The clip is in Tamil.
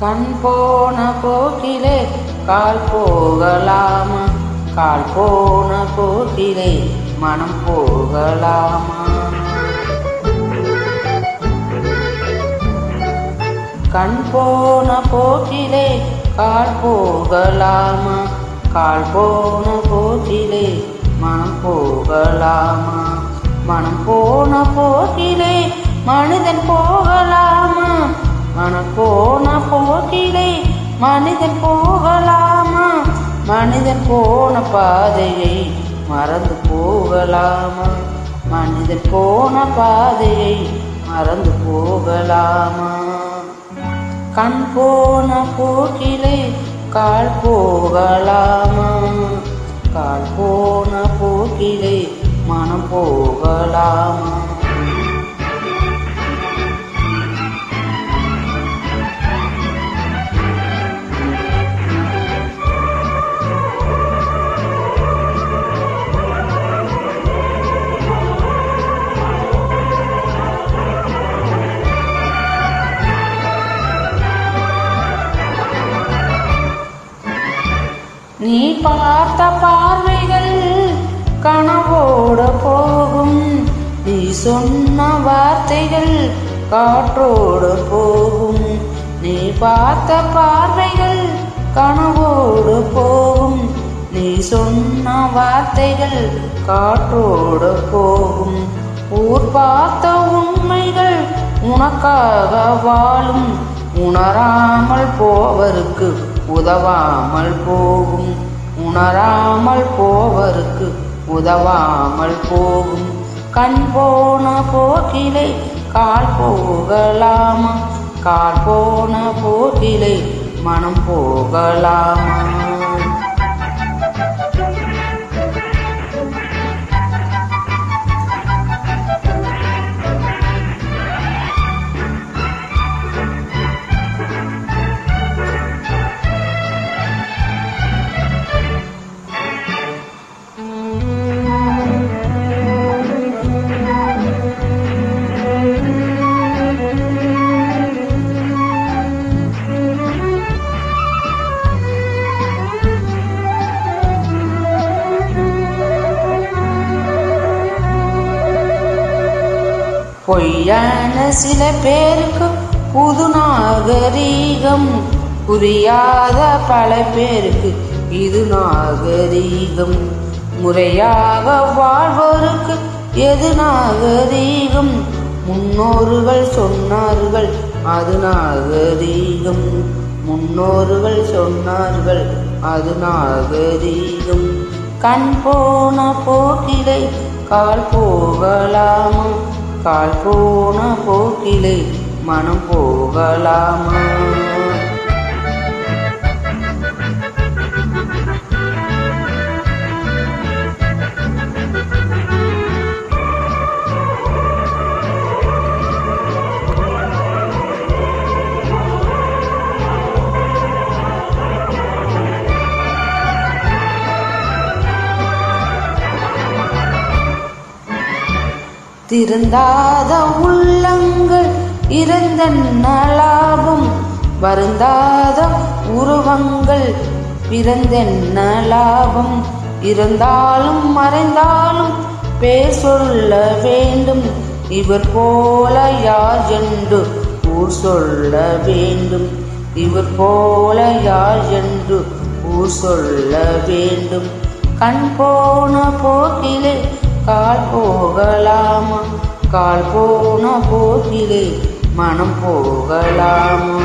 கண் போன போக்கிலே கால் போகலாமா? கால் போன போக்கிலே மனம் போகலாமா? கண் போன போக்கிலே கால் போகலாமா? கால் போன போக்கிலே மனம் போகலாமா? மனம் போன போக்கிலே மனிதன் போகலாமா? மனம் போன போக்கிலே மனிதன் போகலாமா? மனிதன் போன பாதையை மறந்து போகலாமா? மனிதன் போன பாதையை மறந்து போகலாமா? கண் போன போக்கிலே கால் போகலாமா? கால் போன போக்கிலே மனம் போகலாமா? நீ பார்த்த பார்வைகள் கனவோட போகும், நீ சொன்ன வார்த்தைகள் காற்றோடு போகும். நீ பார்த்த பார்வைகள் கனவோடு போகும், நீ சொன்ன வார்த்தைகள் காற்றோடு போகும். ஊர் பார்த்த உண்மைகள் உனக்காக வாழும், உணராமல் போவருக்கு உதவாமல் போகும். உணராமல் போவருக்கு உதவாமல் போகும். கண் போன போக்கிலே கால் போகலாமா? கால் போன போக்கிலே மனம் போகலாமா? பொய்யான சில பேருக்கு புது நாகரீகம், புரியாத பல பேருக்கு இது நாகரீகம். முறையாக வாழ்வோருக்கு எது நாகரீகம்? முன்னோர்கள் சொன்னார்கள் அது நாகரீகம். முன்னோர்கள் சொன்னார்கள் அது நாகரீகம். கண் போன போக்கிலே கால் போகலாமா? கால் போன போக்கிலே மனம் போகலாமா? திருந்தாத உள்ளங்கள் இறந்தென்ன லாபம்? வருந்தாத உருவங்கள் பிறந்தென்ன லாபம்? இருந்தாலும் மறைந்தாலும் பேர் சொல்ல வேண்டும். இவர் போல யார் என்று ஊர் சொல்ல வேண்டும். இவர் போல யார் என்று ஊர் சொல்ல வேண்டும். கண் போன போக்கிலே கால் போகலாமா? கால் போன போக்கிலே மனம் போகலாமா?